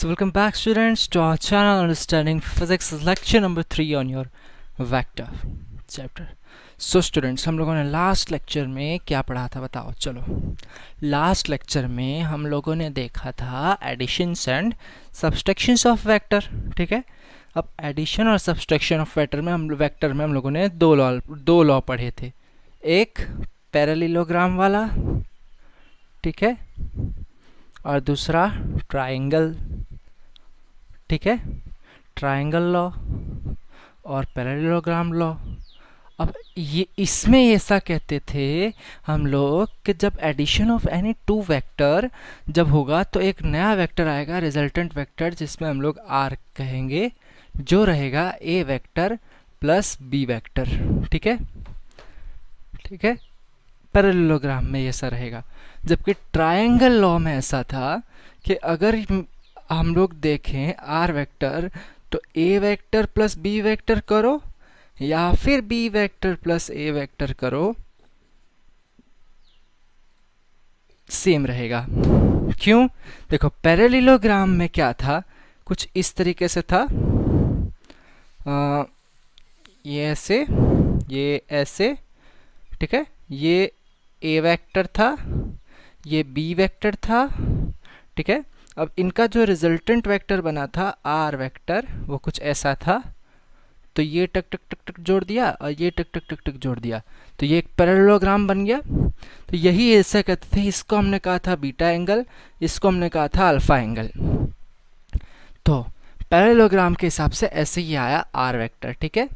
So welcome back students to our channel Understanding Physics lecture number 3 on your vector chapter. So students, हम लोगों ने last lecture में क्या पढ़ा था बताओ। चलो, लास्ट लेक्चर में हम लोगों ने देखा था editions and subtractions of vector. ठीक है, अब एडिशन और सब्सट्रैक्शन ऑफ वेक्टर में हम लोगों ने दो लॉ पढ़े थे। एक पैरेललोग्राम वाला, ठीक है, और दूसरा ट्रायंगल। ठीक है, ट्रायंगल लॉ और पैरेललोग्राम लॉ। अब ये इसमें ऐसा कहते थे हम लोग कि जब addition of any two vector जब होगा तो एक नया वेक्टर आएगा, रिजल्टेंट वेक्टर, जिसमें हम लोग आर कहेंगे, जो रहेगा ए वेक्टर प्लस बी वेक्टर। ठीक है, ठीक है, पैरेललोग्राम में ऐसा रहेगा। जबकि ट्रायंगल लॉ में ऐसा था कि अगर हम लोग देखें आर वेक्टर तो ए वेक्टर प्लस बी वेक्टर करो या फिर बी वेक्टर प्लस ए वेक्टर करो, सेम रहेगा। क्यों? देखो, पैरेललोग्राम में क्या था, कुछ इस तरीके से था, ये ऐसे, ये ऐसे, ठीक है, ये ए वेक्टर था, ये बी वेक्टर था। ठीक है, अब इनका जो रिजल्टेंट वेक्टर बना था आर वेक्टर, वो कुछ ऐसा था। तो ये टक टक टक टक जोड़ दिया और ये टक टक टक टक जोड़ दिया, तो ये एक पैरेललोग्राम बन गया। तो यही ऐसा कहते थे, इसको हमने कहा था बीटा एंगल, इसको हमने कहा था अल्फा एंगल। तो पैरेललोग्राम के हिसाब से ऐसे ही आया आर वेक्टर। ठीक है,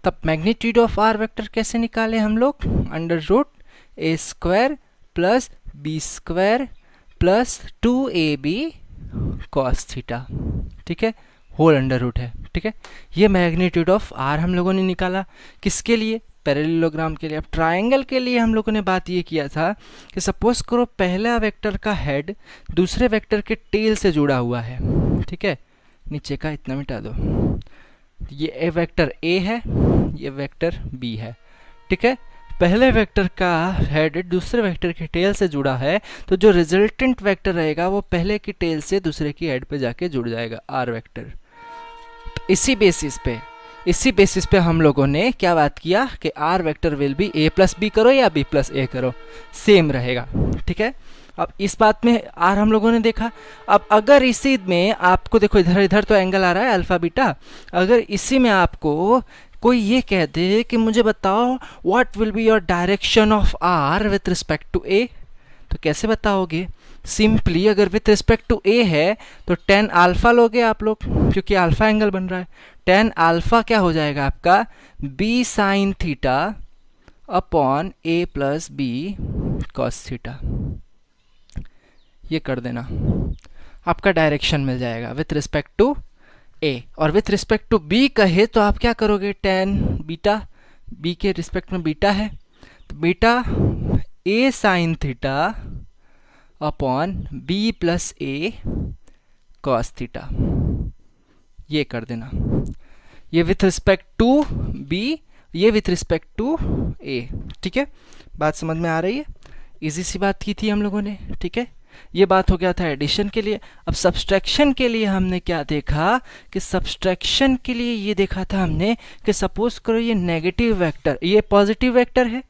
तब मैग्नीट्यूड ऑफ आर वेक्टर कैसे निकाले हम लोग? Under root A square plus B square plus 2ab cos theta. ठीक है, होल अंडर रूट है। ठीक है, ये मैग्नीट्यूड ऑफ आर हम लोगों ने निकाला। किसके लिए? पैरेललोग्राम के लिए। अब ट्रायंगल के लिए हम लोगों ने बात ये किया था कि सपोज करो पहला वेक्टर का हेड दूसरे वेक्टर के टेल से जुड़ा हुआ है। ठीक है, नीचे का इतना मिटा दो, ये वेक्टर ए है, ये वेक्टर बी है। ठीक है, पहले वेक्टर का हेड दूसरे वेक्टर के टेल से जुड़ा है, तो जो रिजल्टेंट वेक्टर रहेगा वो पहले की टेल से दूसरे की हेड पे जाके जुड़ जाएगा, आर वेक्टर। इसी बेसिस पे हम लोगों ने क्या बात किया कि R vector will be A plus B करो या बी प्लस ए करो, सेम रहेगा। ठीक है, अब इस बात में आर हम लोगों ने देखा। अब अगर इसी में आपको देखो, इधर तो एंगल आ रहा है अल्फा बीटा, अगर इसी में आपको कोई ये कह दे कि मुझे बताओ what will be your direction of R with respect to A, तो कैसे बताओगे? सिंपली अगर विथ रिस्पेक्ट टू ए है तो tan अल्फा लोगे आप लोग, क्योंकि अल्फा एंगल बन रहा है। tan अल्फा क्या हो जाएगा आपका? b sine theta upon a plus B cos theta. ये कर देना, आपका डायरेक्शन मिल जाएगा विथ रिस्पेक्ट टू ए। और विथ रिस्पेक्ट टू बी कहे तो आप क्या करोगे? tan बीटा, बी के रिस्पेक्ट में बीटा है, तो beta a sine theta upon B plus A cos theta. ये कर देना, ये विथ रिस्पेक्ट टू बी, ये विथ रिस्पेक्ट टू ए। ठीक है, बात समझ में आ रही है? इजी सी बात की थी हम लोगों ने। ठीक है, ये बात हो गया था एडिशन के लिए। अब सब्सट्रैक्शन के लिए हमने क्या देखा कि सब्सट्रैक्शन के लिए ये देखा था हमने कि सपोज करो ये नेगेटिव वेक्टर, ये पॉजिटिव वेक्टर है,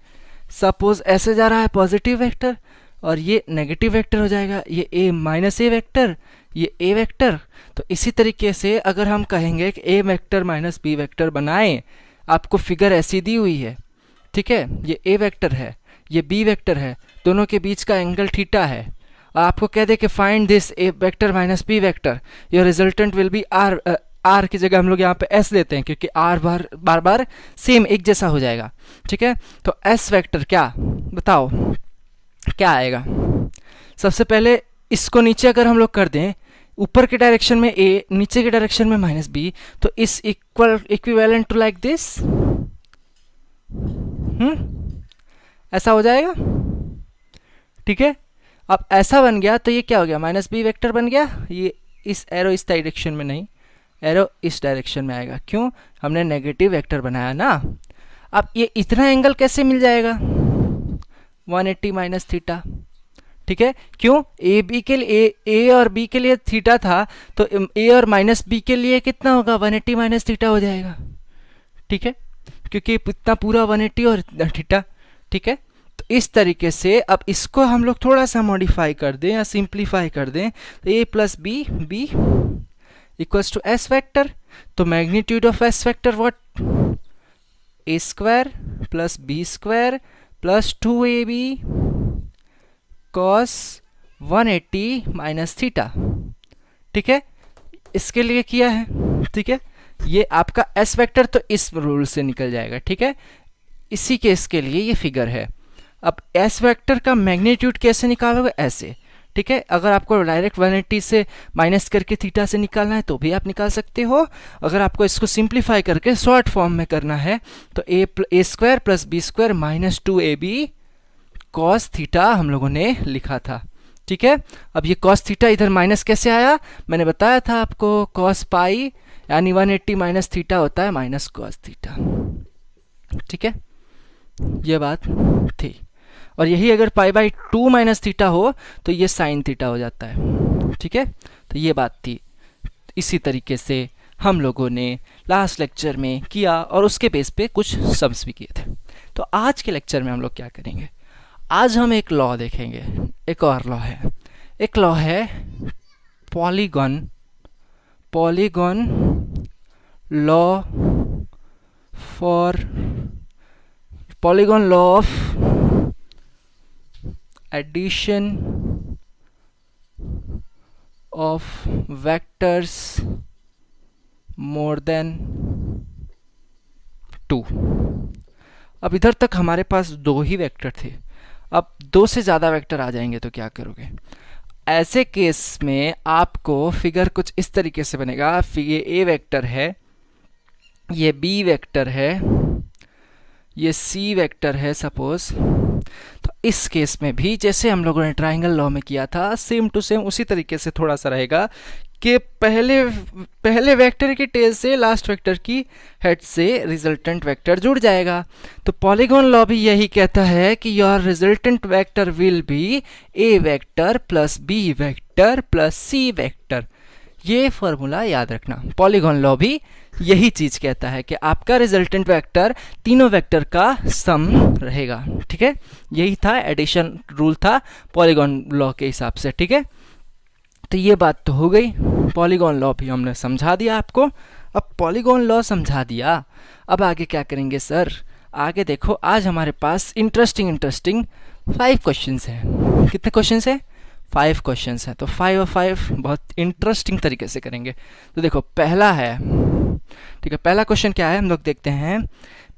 सपोज ऐसे जा रहा है पॉजिटिव वेक्टर, और ये नेगेटिव वेक्टर हो जाएगा, ये ए माइनस ए वेक्टर, ये ए वेक्टर। तो इसी तरीके से अगर हम कहेंगे कि ए वेक्टर माइनस बी वेक्टर बनाएं, आपको फिगर ऐसी दी हुई है। ठीक है, ये ए वेक्टर है, ये बी वेक्टर है, दोनों के बीच का एंगल थीटा है, और आपको कह दे कि find this A vector minus B vector, your resultant will be R. R की जगह हम लोग यहाँ पे एस लेते हैं, क्योंकि आर बार बार सेम एक जैसा हो जाएगा। ठीक है, तो एस वेक्टर क्या बताओ क्या आएगा? सबसे पहले इसको नीचे अगर हम लोग कर दें, ऊपर के डायरेक्शन में ए, नीचे के डायरेक्शन में माइनस बी, तो इस इक्विवेलेंट टू लाइक दिस, ऐसा हो जाएगा। ठीक है, अब ऐसा बन गया तो ये क्या हो गया? माइनस बी वेक्टर बन गया। ये इस एरो इस डायरेक्शन में नहीं, एरो इस डायरेक्शन में आएगा। क्यों? हमने नेगेटिव वेक्टर बनाया ना। अब ये इतना एंगल कैसे मिल जाएगा? 180 माइनस थीटा। ठीक है, क्यों? ए बी के लिए ए और बी के लिए थीटा था, तो ए और माइनस बी के लिए कितना होगा? 180 माइनस थीटा हो जाएगा, ठीक है, क्योंकि इतना पूरा 180 और इतना थीटा, ठीक है। तो इस तरीके से अब इसको हम लोग थोड़ा सा मॉडिफाई कर दें या सिंप्लीफाई कर दें, तो A plus B, B equals to S vector, तो magnitude of S vector what? A square plus B square plus 2ab cos 180 minus theta, ठीक है, इसके लिए किया है, ठीक है। ये आपका एस वेक्टर तो इस रूल से निकल जाएगा, ठीक है, इसी केस के लिए ये फिगर है। अब एस वेक्टर का मैग्नीट्यूड कैसे निकालोगे? ऐसे, ठीक है। अगर आपको डायरेक्ट 180 से माइनस करके थीटा से निकालना है तो भी आप निकाल सकते हो। अगर आपको इसको सिंप्लीफाई करके शॉर्ट फॉर्म में करना है तो A square plus B square minus 2ab cos theta हम लोगों ने लिखा था, ठीक है। अब ये कॉस थीटा इधर माइनस कैसे आया? मैंने बताया था आपको, कॉस पाई यानी 180 माइनस थीटा होता है माइनस कॉस थीटा, ठीक है, ये बात थी। और यही अगर पाई बाई 2 माइनस थीटा हो तो ये साइन थीटा हो जाता है, ठीक है। तो ये बात थी। इसी तरीके से हम लोगों ने लास्ट लेक्चर में किया और उसके बेस पे कुछ सम्स भी किए थे। तो आज के लेक्चर में हम लोग क्या करेंगे? आज हम एक लॉ देखेंगे, एक और लॉ है, एक लॉ है polygon law for polygon law of addition of vectors more than 2। अब इधर तक हमारे पास 2 ही वेक्टर थे, अब 2 से ज़्यादा वेक्टर आ जाएंगे तो क्या करोगे? ऐसे केस में आपको फिगर कुछ इस तरीके से बनेगा। ये ए वेक्टर है, ये बी वेक्टर है, ये सी वेक्टर है सपोज। तो इस केस में भी जैसे हम लोगों ने ट्राइंगल लॉ में किया था, सेम टू सेम उसी तरीके से थोड़ा सा रहेगा कि पहले वेक्टर की टेल से लास्ट वेक्टर की हेड से रिजल्टेंट वेक्टर जुड़ जाएगा। तो पॉलीगॉन लॉ भी यही कहता है कि your resultant vector will be A vector plus B vector plus C vector. ये फॉर्मूला याद रखना, पॉलीगॉन लॉ भी यही चीज कहता है कि आपका रिजल्टेंट वेक्टर तीनों वेक्टर का सम रहेगा, ठीक है। यही था, एडिशन रूल था पॉलीगॉन लॉ के हिसाब से, ठीक है। तो ये बात तो हो गई, पॉलीगॉन लॉ भी हमने समझा दिया आपको। अब पॉलीगॉन लॉ समझा दिया, अब आगे क्या करेंगे सर? आगे देखो, आज हमारे पास इंटरेस्टिंग 5 क्वेश्चंस हैं। कितने क्वेश्चंस हैं? 5 क्वेश्चंस हैं। तो 5 और 5 बहुत इंटरेस्टिंग तरीके से करेंगे। तो देखो पहला है, ठीक है, पहला क्वेश्चन क्या है हम लोग देखते हैं।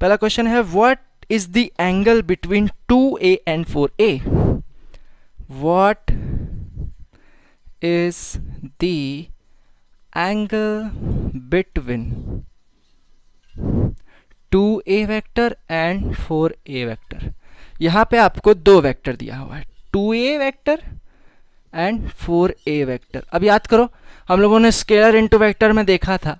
पहला क्वेश्चन है what is the angle between 2a and 4a? What is the angle between 2a vector and 4a vector. यहाँ पे आपको 2 वेक्टर दिया हुआ है, 2a vector and 4a vector. अब याद करो, हम लोगों ने स्केलर इनटू वेक्टर में देखा था,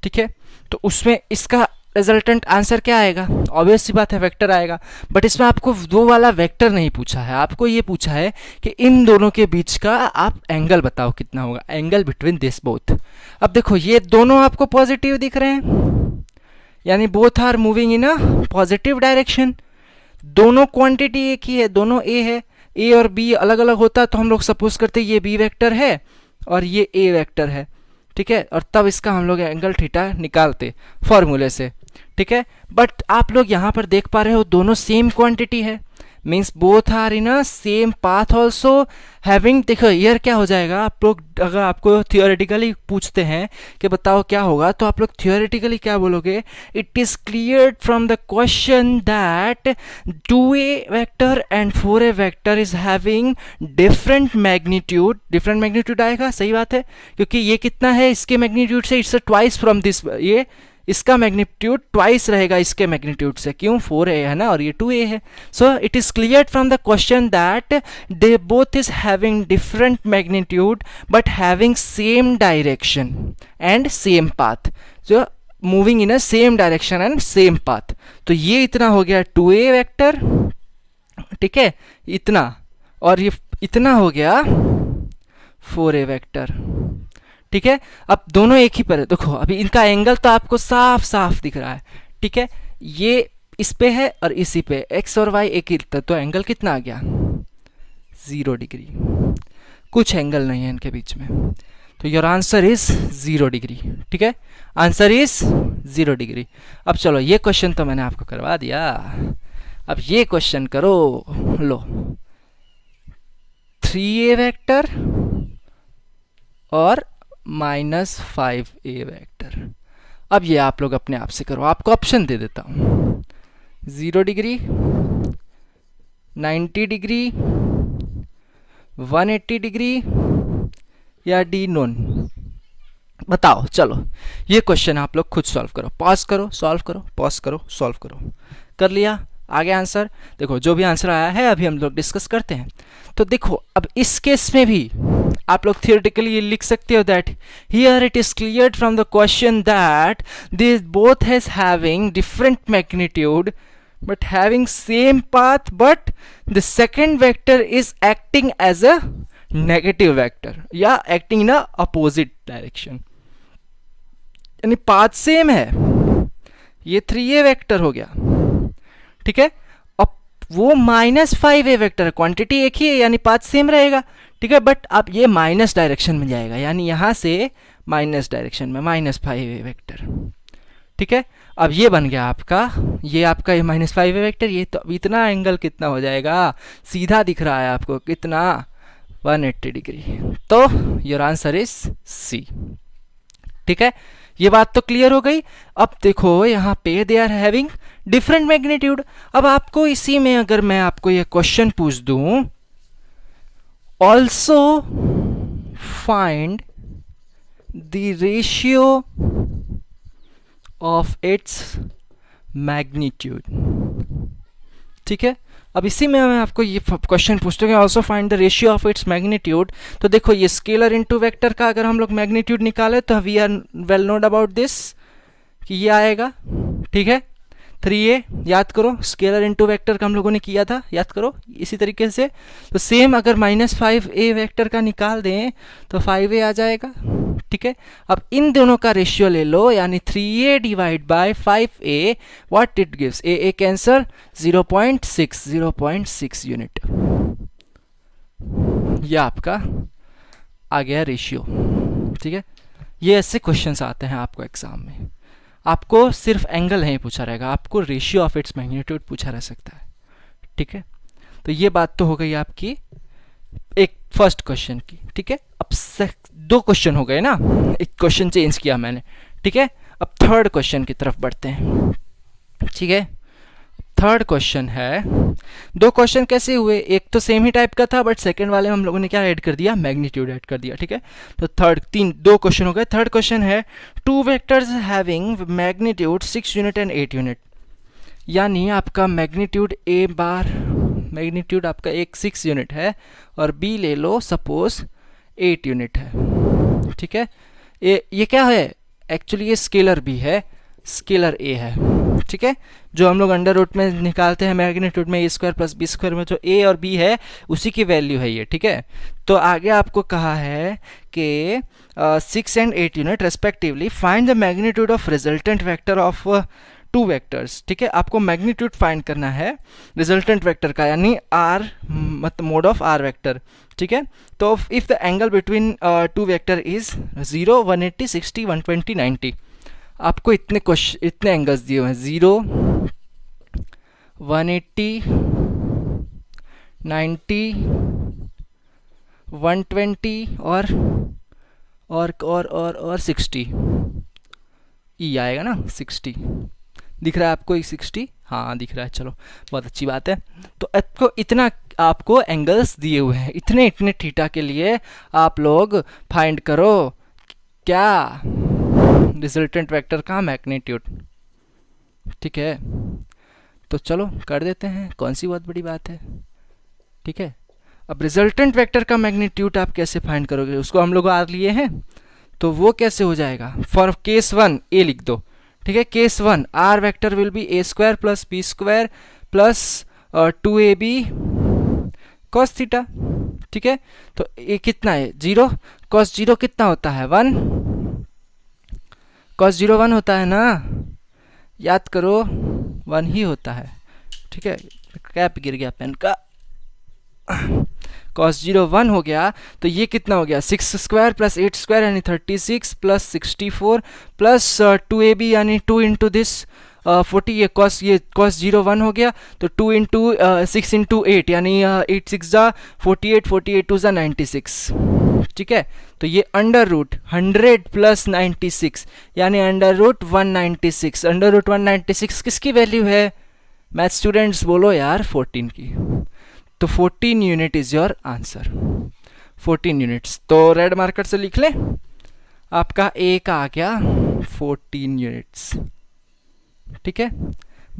ठीक है। तो उसमें इसका रिजल्टेंट आंसर क्या आएगा? ऑब्वियस सी बात है, वेक्टर आएगा। बट इसमें आपको 2 वाला वेक्टर नहीं पूछा है, आपको ये पूछा है कि इन दोनों के बीच का आप एंगल बताओ कितना होगा, एंगल बिटवीन दिस बोथ। अब देखो ये दोनों आपको पॉजिटिव दिख रहे हैं, यानी both are moving in a positive direction. दोनों क्वांटिटी एक ही है, दोनों ए है। ए और बी अलग अलग होता तो हम लोग सपोज करते ये बी वेक्टर है और ये ए वेक्टर है, ठीक है, और तब इसका हम लोग एंगल थीटा निकालते फॉर्मूले से, ठीक है। बट आप लोग यहाँ पर देख पा रहे हो दोनों सेम क्वांटिटी है, means both are in a same path also having. देखो ईयर क्या हो जाएगा, आप लोग अगर आपको थियोरेटिकली पूछते हैं कि बताओ क्या होगा, तो आप लोग थियोरेटिकली क्या बोलोगे? It is clear from the question that 2a vector and 4a vector is having different magnitude. Different magnitude आएगा, सही बात है, क्योंकि ये कितना है इसके मैग्नीट्यूड से, इट्स ट्वाइस फ्रॉम दिस, ये इसका मैग्नीट्यूड ट्वाइस रहेगा इसके मैग्नीट्यूड से, क्यों? 4a है ना और ये 2a है। So it is clear from the question that they both is having different magnitude but having same direction and same path, जो moving in a same direction and same path. तो ये इतना हो गया 2a वेक्टर, ठीक है, इतना, और ये इतना हो गया 4a वेक्टर, ठीक है। अब दोनों एक ही पर है, देखो अभी इनका एंगल तो आपको साफ साफ दिख रहा है, ठीक है। ये इस पे है और इसी पे, x और y एक ही, तो एंगल कितना आ गया 0 डिग्री, कुछ एंगल नहीं है इनके बीच में, तो योर आंसर इज 0 डिग्री, ठीक है। Answer is 0 degree. अब चलो ये क्वेश्चन तो मैंने आपको करवा दिया, अब ये क्वेश्चन करो, लो 3a वेक्टर और -5a वेक्टर। अब ये आप लोग अपने आप से करो, आपको ऑप्शन दे देता हूँ, 0 डिग्री, 90 डिग्री, 180 डिग्री या डी नोन, बताओ। चलो ये क्वेश्चन आप लोग खुद सॉल्व करो, पॉज करो सॉल्व करो, पॉज करो सॉल्व करो। कर लिया, आगे आंसर देखो, जो भी आंसर आया है अभी हम लोग डिस्कस करते हैं। तो देखो अब इस केस में भी आप लोग थियोरेटिकली ये लिख सकते हो that here it is clear from the question that this both has having different magnitude but having same path, but the second vector is acting as a negative vector या acting in a opposite direction, यानी path same है, ये 3a vector हो गया, ठीक है। अब वो -5a वेक्टर है, क्वांटिटी एक ही है यानी पाथ सेम रहेगा, ठीक है। बट अब ये माइनस डायरेक्शन में जाएगा, यानी यहां से माइनस डायरेक्शन में -5a वेक्टर, ठीक है। अब ये बन गया आपका, ये आपका ये -5a वेक्टर, ये तो इतना एंगल कितना हो जाएगा, सीधा दिख रहा है आपको कितना 180 डिग्री, तो योर आंसर इज सी, ठीक है। ये बात तो क्लियर हो गई। अब देखो यहाँ पे they are having different magnitude. अब आपको इसी में अगर मैं आपको ये क्वेश्चन पूछ दूं, also find the ratio of its magnitude, ठीक है। अब इसी में मैं आपको ये क्वेश्चन पूछते हैं, also find the ratio of its magnitude. तो देखो ये स्केलर इनटू वेक्टर का अगर हम लोग मैग्नीट्यूड निकाले तो we are well known about this कि ये आएगा, ठीक है। 3a याद करो, स्केलर इनटू वेक्टर का हम लोगों ने किया था, याद करो इसी तरीके से। तो सेम अगर -5a वेक्टर का निकाल दें तो 5a आ जाएगा, ठीक है। अब इन दोनों का रेशियो ले लो, यानी 3a divide by 5a, what it gives, a cancer 0.6 unit, यह आपका आ गया रेशियो, ठीक है। ये ऐसे क्वेश्चंस आते हैं आपको एग्जाम में, आपको सिर्फ एंगल नहीं पूछा रहेगा, आपको रेशियो ऑफ इट्स मैग्नीट्यूड पूछा रह सकता है, ठीक है। तो ये बात तो हो गई आपकी एक फर्स्ट क्वेश्चन की, ठीक है। अब दो क्वेश्चन हो गए ना, एक क्वेश्चन चेंज किया मैंने, ठीक है। अब थर्ड क्वेश्चन की तरफ बढ़ते हैं, ठीक है। थर्ड क्वेश्चन है, दो क्वेश्चन कैसे हुए, एक तो सेम ही टाइप का था बट सेकंड वाले में हम लोगों ने क्या ऐड कर दिया, मैग्नीट्यूड ऐड कर दिया, ठीक है। तो दो क्वेश्चन हो गए। थर्ड क्वेश्चन है, two vectors having magnitude 6 unit and 8 unit, यानी आपका मैग्नीट्यूड ए बार, मैग्नीट्यूड आपका एक 6 यूनिट है और बी ले लो सपोज 8 यूनिट है, ठीक है। ये क्या है, एक्चुअली ये स्केलर बी है, स्केलर ए है, ठीक है। जो हम लोग अंडर रूट में निकालते हैं मैग्नीट्यूड में, a² + b² में जो a और b है उसी की वैल्यू है ये, ठीक है। तो आगे आपको कहा है कि 6 and 8 unit respectively find the magnitude of resultant vector of two vectors, ठीक है। आपको मैग्नीट्यूड फाइंड करना है रिजल्टेंट वेक्टर का, यानी r मतलब मोड ऑफ r वेक्टर, ठीक है। तो if the angle between two vector is 0, 180, 60, 120, 90, आपको इतने एंगल्स दिए हुए हैं, 0, 180, 90, 120 और 60, ई आएगा ना 60, दिख रहा है आपको 60, हाँ दिख रहा है, चलो बहुत अच्छी बात है। तो इतना आपको एंगल्स दिए हुए हैं, इतने थीटा के लिए आप लोग फाइंड करो क्या, रिजल्टेंट वेक्टर का मैग्नीट्यूड, ठीक है। तो चलो कर देते हैं, कौन सी बहुत बड़ी बात है, ठीक है। अब रिजल्टेंट वेक्टर का मैग्नीट्यूड आप कैसे फाइंड करोगे, उसको हम लोग आर लिए हैं, तो वो कैसे हो जाएगा, फॉर केस 1 ए लिख दो, ठीक है। Case 1 R vector will be a² + b² + 2ab cos theta, ठीक है, तो ये कितना है 0, कॉस 0 कितना होता है 1, कॉस 0 1 होता है ना, याद करो 1 ही होता है। ठीक है, कैप गिर गया पेन का। कॉस 0 1 हो गया, तो ये कितना हो गया 6 स्क्वायर प्लस 8 स्क्वायर यानी 36 प्लस 64 प्लस 2ab यानी 2 इंटू दिस 40, ये कॉस 0 1 हो गया, तो 2 इंटू 6 इंटू 8 यानी 8 6 जा 48, 48 2 जा 96। ठीक है, तो ये अंडर रूट 100 प्लस 96 यानी अंडर रूट 196। अंडर रूट 196 किसकी वैल्यू है मैथ स्टूडेंट्स, बोलो यार 14 की। तो 14 unit is your answer, 14 units. तो रेड मार्कर से लिख लें, आपका ए का आ गया 14 यूनिट्स। ठीक है,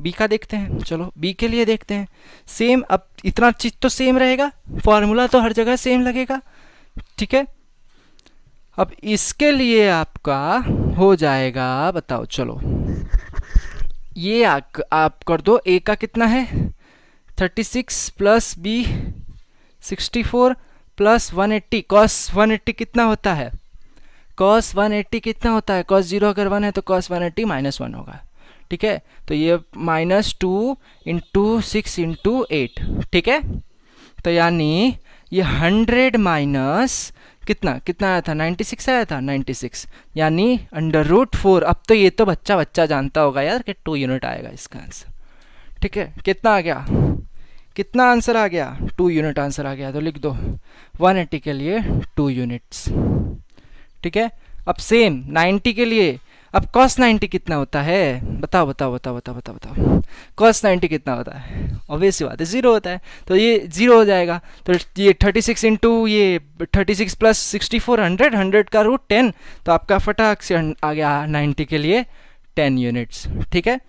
बी का देखते हैं, चलो बी के लिए देखते हैं। सेम, अब इतना चीज तो सेम रहेगा, फॉर्मूला तो हर जगह सेम लगेगा। ठीक है, अब इसके लिए आपका हो जाएगा, बताओ चलो, ये आप कर दो, ए का कितना है 36 प्लस बी 64 प्लस 180, कॉस 180 कितना होता है, कॉस 180 कितना होता है, कॉस 0 अगर 1 है तो कॉस 180 -1 होगा। ठीक है, तो ये -2 इंटू 6 इंटू 8। ठीक है, तो यानी ये 100 माइनस कितना कितना आया था 96 आया था 96, यानी अंडर रूट 4। अब तो ये तो बच्चा जानता होगा यार कि 2 यूनिट आएगा इसका आंसर। ठीक है, कितना आ गया, कितना आंसर आ गया 2 यूनिट आंसर आ गया, तो लिख दो 180 के लिए 2 यूनिट्स। ठीक है, अब सेम 90 के लिए, अब cos 90 कितना होता है, बताओ बताओ बताओ बताओ बताओ बताओ, cos 90 कितना होता है, ऑब्वियस सी बात है 0 होता है, तो ये 0 हो जाएगा। तो ये 36 इंटू ये 36 प्लस 64 100 का रूट 10, तो आपका फटाक से आ गया 90 के लिए 10 यूनिट्स। ठीक है,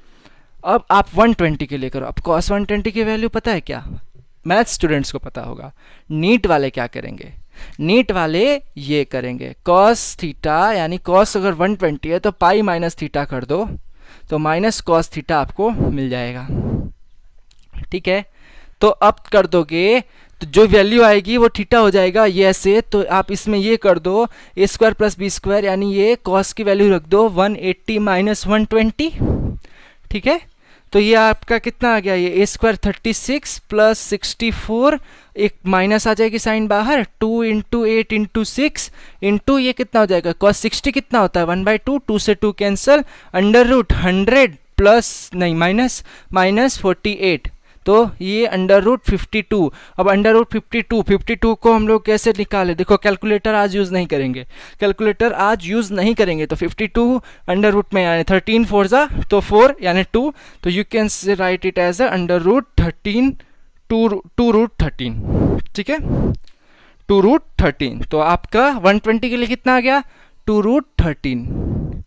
अब आप 120 के लिए करो। अब cos 120 की वैल्यू पता है क्या, मैथ स्टूडेंट्स को पता होगा। नीट वाले क्या करेंगे, नीट वाले ये करेंगे, cos थीटा यानी cos अगर 120 है तो पाई माइनस थीटा कर दो, तो माइनस cos थीटा आपको मिल जाएगा। ठीक है, तो अब कर दोगे तो जो वैल्यू आएगी वो थीटा हो जाएगा, ये ऐसे, तो आप इसमें ये कर दो ए स्क्वायर प्लस बी स्क्वायर, यानी ये cos की वैल्यू रख दो 180 माइनस 120। ठीक है, तो ये आपका कितना आ गया, ये ए स्क्वायर 36 प्लस 64, एक माइनस आ जाएगी साइन बाहर, 2 इंटू 8 इंटू 6 इंटू ये कितना हो जाएगा cos 60 कितना होता है 1/2, 2 से 2 कैंसिल, अंडर रूट 100 प्लस नहीं माइनस 48, तो ये अंडर रूट 52। अब अंडर रूट 52 को हम लोग कैसे निकालें, देखो कैलकुलेटर आज यूज़ नहीं करेंगे, कैलकुलेटर आज यूज़ नहीं करेंगे, तो 52 अंडर रूट में यानी 13 4 जा तो 4 यानी 2, तो you can write it as under root 13 two root 13। ठीक है, 2 रूट 13, तो आपका 120 के लिए कितना आ गया 2 रूट 13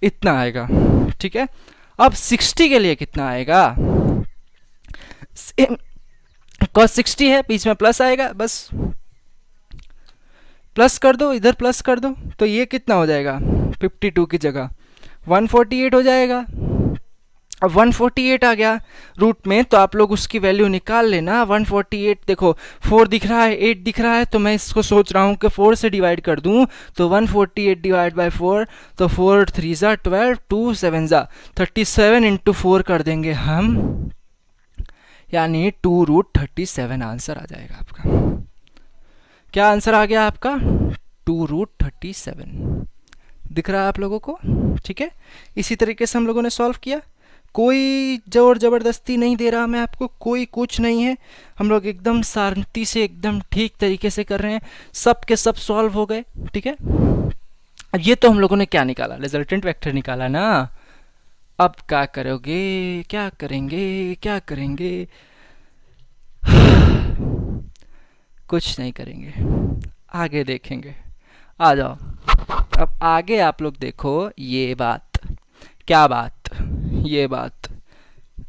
इतना आएगा। ठीक है, अब 60 के लिए कितना आएगा, cos 60 है, बीच में प्लस आएगा, बस प्लस कर दो, इधर प्लस कर दो, तो ये कितना हो जाएगा 52 की जगह 148 हो जाएगा। अब 148 आ गया रूट में, तो आप लोग उसकी वैल्यू निकाल लेना। 148 देखो 4 दिख रहा है 8 दिख रहा है, तो मैं इसको सोच रहा हूँ कि 4 से डिवाइड कर दूँ, तो 148 डिवाइड बाई 4, तो 4 3 जा 12, 2 7 जा 37 इंटू 4 कर देंगे हम, यानी 2 रूट 37 आंसर आ जाएगा आपका। क्या आंसर आ गया आपका 2 रूट 37, दिख रहा है आप लोगों को। ठीक है, इसी तरीके से हम लोगों ने सॉल्व किया, कोई जोर ज़बरदस्ती नहीं दे रहा मैं आपको, कोई कुछ नहीं है, हम लोग एकदम शांति से एकदम ठीक तरीके से कर रहे हैं, सब के सब सॉल्व हो गए। ठीक है, अब ये तो हम लोगों ने क्या निकाला, रिजल्टेंट वेक्टर निकाला ना। अब क्या करोगे, क्या करेंगे कुछ नहीं करेंगे, आगे देखेंगे, आ जाओ। अब आगे आप लोग देखो, ये बात, क्या बात, ये बात,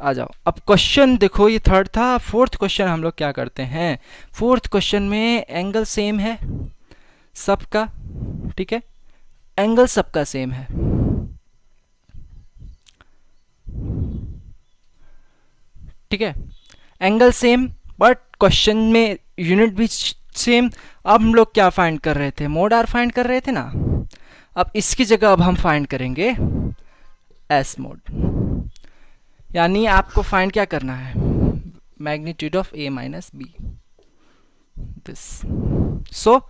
आ जाओ। अब क्वेश्चन देखो, ये थर्ड था, फोर्थ क्वेश्चन हम लोग क्या करते हैं, फोर्थ क्वेश्चन में एंगल सेम है सबका। ठीक है, एंगल सबका सेम है, ठीक है, एंगल सेम, बट क्वेश्चन में यूनिट भी सेम अब हम लोग क्या फाइंड कर रहे थे, मोड आर फाइंड कर रहे थे ना। अब इसकी जगह अब हम फाइंड करेंगे एस मोड, यानी आपको फाइंड क्या करना है, magnitude of A minus B this. So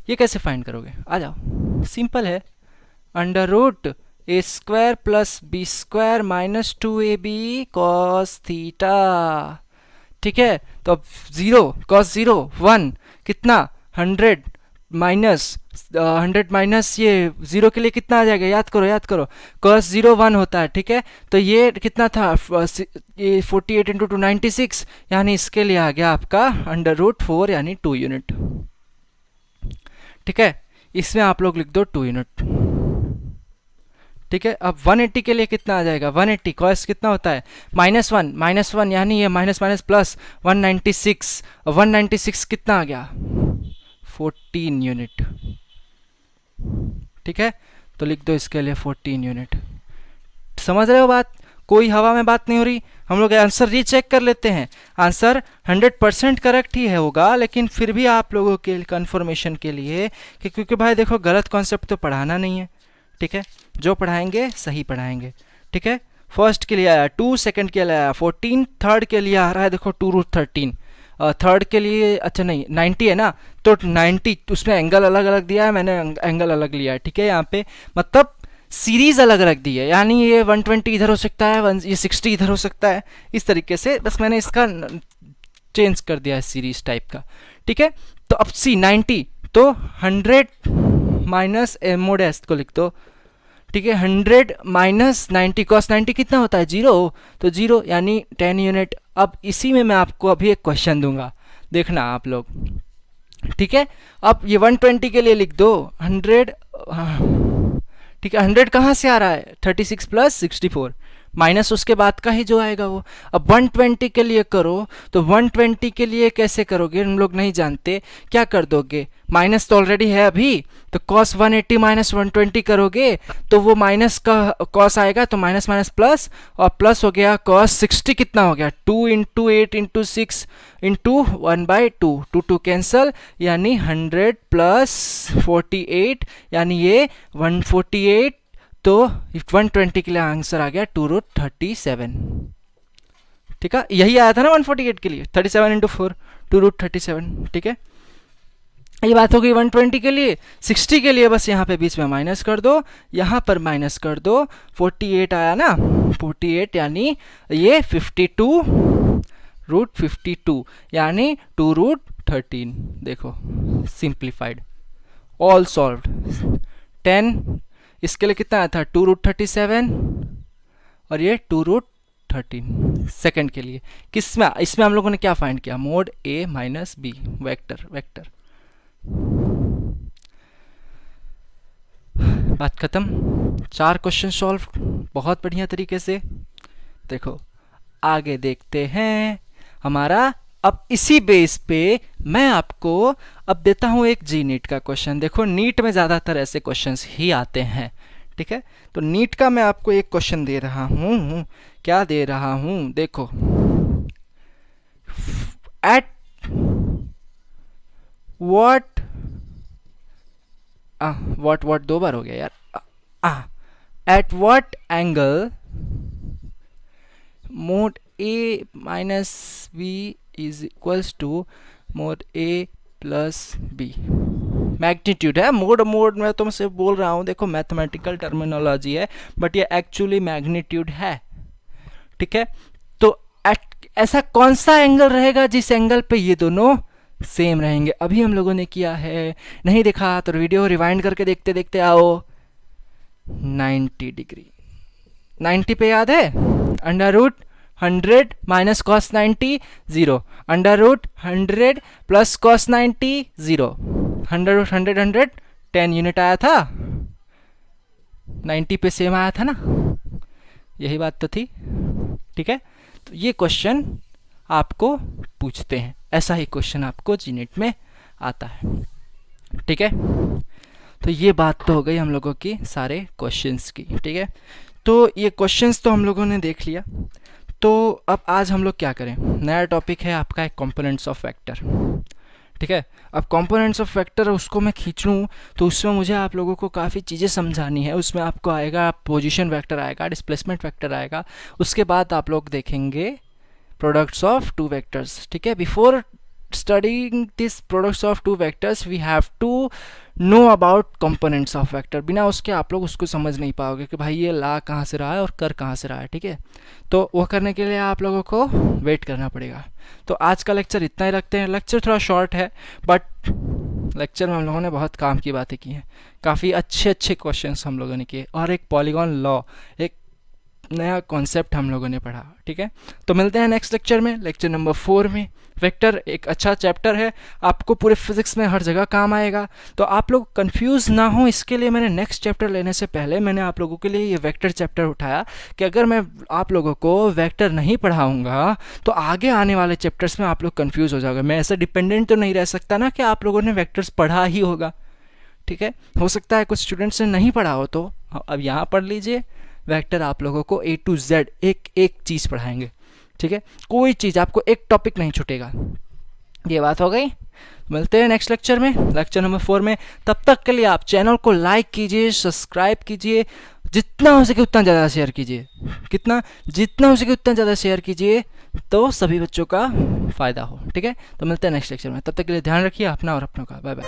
ये कैसे फाइंड करोगे, आ जाओ, सिंपल है, under root A square plus B square minus 2ab cos theta. ठीक है, तो अब 0 कॉस 0 1 कितना 100 माइनस 100 माइनस ये 0 के लिए कितना आ जाएगा, याद करो याद करो, कॉस 0 1 होता है। ठीक है, तो ये कितना था, ये 48 इंटू 296, यानी इसके लिए आ गया आपका अंडर रूट 4 यानी 2 यूनिट। ठीक है, इसमें आप लोग लिख दो 2 यूनिट। ठीक है, अब 180 के लिए कितना आ जाएगा, 180 कॉस कितना होता है माइनस वन यानी ये माइनस माइनस प्लस 196, 196 कितना आ गया 14 यूनिट। ठीक है, तो लिख दो इसके लिए 14 यूनिट। समझ रहे हो बात, कोई हवा में बात नहीं हो रही। हम लोग आंसर रीचेक कर लेते हैं, आंसर 100% करेक्ट ही है होगा, लेकिन फिर भी आप लोगों के कंफर्मेशन के लिए कि क्योंकि भाई देखो गलत कॉन्सेप्ट तो पढ़ाना नहीं है। ठीक है, जो पढ़ाएंगे सही पढ़ाएंगे। ठीक है, फर्स्ट के लिए आया 2, सेकंड के लिए आया 14, थर्ड के लिए आ रहा है देखो 2√13, थर्ड के लिए अच्छा नहीं 90 है ना, तो 90 उसमें एंगल अलग अलग दिया है, मैंने एंगल अलग लिया है। ठीक है, यहाँ पे मतलब सीरीज अलग अलग दी है, यानी ये 120 इधर हो सकता है, ये 60 इधर हो सकता है, इस तरीके से बस मैंने इसका चेंज कर दिया है सीरीज टाइप का। ठीक है, तो अब सी 90 तो 100 माइनस मोड एस को लिख दो। ठीक है, 100 माइनस 90 कॉस 90 कितना होता है 0, तो 0 यानी 10 यूनिट। अब इसी में मैं आपको अभी एक क्वेश्चन दूंगा, देखना आप लोग। ठीक है, अब ये 120 के लिए लिख दो 100, ठीक है 100 कहाँ से आ रहा है 36 प्लस 64 माइनस उसके बाद का ही जो आएगा वो। अब 120 के लिए करो, तो 120 के लिए कैसे करोगे, हम लोग नहीं जानते, क्या कर दोगे, माइनस तो ऑलरेडी है अभी, तो cos 180 माइनस 120 करोगे तो वो माइनस का cos आएगा, तो माइनस माइनस प्लस, और प्लस हो गया cos 60 कितना हो गया 2 इंटू 8 इंटू 6 इंटू 1/2, 2 2 कैंसल, यानी 100 प्लस 48 यानी ये 148, तो 120 के लिए आंसर आ गया 2√37। ठीक है, यही आया था ना 148 के लिए, 37 इंटू 4 2√37। ठीक है, ये बात हो गई 120 के लिए। 60 के लिए बस यहाँ पे बीच में माइनस कर दो, यहाँ पर माइनस कर दो, 48 आया ना 48 यानी ये 52√52 यानी 2√13। देखो सिंप्लीफाइड, ऑल सॉल्व्ड। 10 इसके लिए कितना आया था 2√37 और ये 2√13 सेकंड के लिए। किसमें, इसमें हम लोगों ने क्या फाइंड किया, mode A minus B vector. बात खत्म, 4 क्वेश्चन सॉल्व बहुत बढ़िया तरीके से। देखो आगे देखते हैं हमारा, अब इसी बेस पे मैं आपको अब देता हूं एक जी नीट का क्वेश्चन। देखो नीट में ज़्यादातर ऐसे क्वेश्चंस ही आते हैं। ठीक है, तो नीट का मैं आपको एक क्वेश्चन दे रहा हूं, क्या दे रहा हूं, देखो एट व्हाट 2 बार हो गया यार, at what angle mod A minus B is equals to mod A plus B. Magnitude है, मोड मैं तुमसे बोल रहा हूँ, देखो मैथमेटिकल टर्मिनोलॉजी है, बट ये एक्चुअली मैग्नीट्यूड है। ठीक है, तो ऐसा कौन सा एंगल रहेगा जिस एंगल पे ये दोनों सेम रहेंगे। अभी हम लोगों ने किया है, नहीं देखा तो वीडियो रिवाइंड करके देखते देखते आओ। 90 डिग्री, 90 पे याद है, under root 100 minus cos 90 0, under root 100 plus cos 90 0, 100 10 unit आया था, 90 पे सेम आया था ना, यही बात तो थी। ठीक है, तो ये क्वेश्चन आपको पूछते हैं, ऐसा ही क्वेश्चन आपको जीनेट में आता है। ठीक है, तो ये बात तो हो गई हम लोगों की सारे क्वेश्चंस की। ठीक है, तो ये क्वेश्चंस तो हम लोगों ने देख लिया। तो अब आज हम लोग क्या करें, नया टॉपिक है आपका एक कंपोनेंट्स ऑफ वेक्टर। ठीक है। अब कंपोनेंट्स ऑफ वेक्टर उसको मैं खींच लूँ तो उसमें मुझे आप लोगों को काफ़ी चीज़ें समझानी है। उसमें आपको आएगा पोजीशन वेक्टर आएगा, डिस्प्लेसमेंट वेक्टर आएगा, उसके बाद आप लोग देखेंगे प्रोडक्ट्स ऑफ टू वेक्टर्स। ठीक है, before studying this products of two vectors we have to know about components of vector। बिना उसके आप लोग उसको समझ नहीं पाओगे कि भाई ये ला कहाँ से रहा है और कर कहाँ से रहा है। ठीक है, तो वो करने के लिए आप लोगों को वेट करना पड़ेगा। तो आज का लेक्चर इतना ही रखते हैं। लेक्चर थोड़ा शॉर्ट है बट लेक्चर में हम लोगों ने बहुत काम की बातें की हैं, काफ़ी अच्छे अच्छे क्वेश्चंस हम लोगों ने किए और एक पॉलीगॉन लॉ, एक नया कॉन्सेप्ट हम लोगों ने पढ़ा। ठीक है, तो मिलते हैं नेक्स्ट लेक्चर में, लेक्चर नंबर 4 में। वेक्टर एक अच्छा चैप्टर है, आपको पूरे फिजिक्स में हर जगह काम आएगा। तो आप लोग कंफ्यूज ना हो, इसके लिए मैंने नेक्स्ट चैप्टर लेने से पहले मैंने आप लोगों के लिए ये वेक्टर चैप्टर उठाया कि अगर मैं आप लोगों को वेक्टर नहीं पढ़ाऊँगा तो आगे आने वाले चैप्टर्स में आप लोग कन्फ्यूज़ हो जाओगे। मैं ऐसा डिपेंडेंट तो नहीं रह सकता ना कि आप लोगों ने वेक्टर्स पढ़ा ही होगा। ठीक है, हो सकता है कुछ स्टूडेंट्स ने नहीं पढ़ा हो, तो अब यहाँ पढ़ लीजिए। वेक्टर आप लोगों को A to Z एक एक चीज़ पढ़ाएंगे। ठीक है, कोई चीज़ आपको एक टॉपिक नहीं छूटेगा। ये बात हो गई। मिलते हैं नेक्स्ट लेक्चर में, लेक्चर नंबर 4 में। तब तक के लिए आप चैनल को लाइक कीजिए, सब्सक्राइब कीजिए, जितना हो सके उतना ज़्यादा शेयर कीजिए। जितना हो सके उतना ज़्यादा शेयर कीजिए तो सभी बच्चों का फ़ायदा हो। ठीक है, तो मिलते हैं नेक्स्ट लेक्चर में। तब तक के लिए ध्यान रखिए अपना और अपनों का। Bye bye.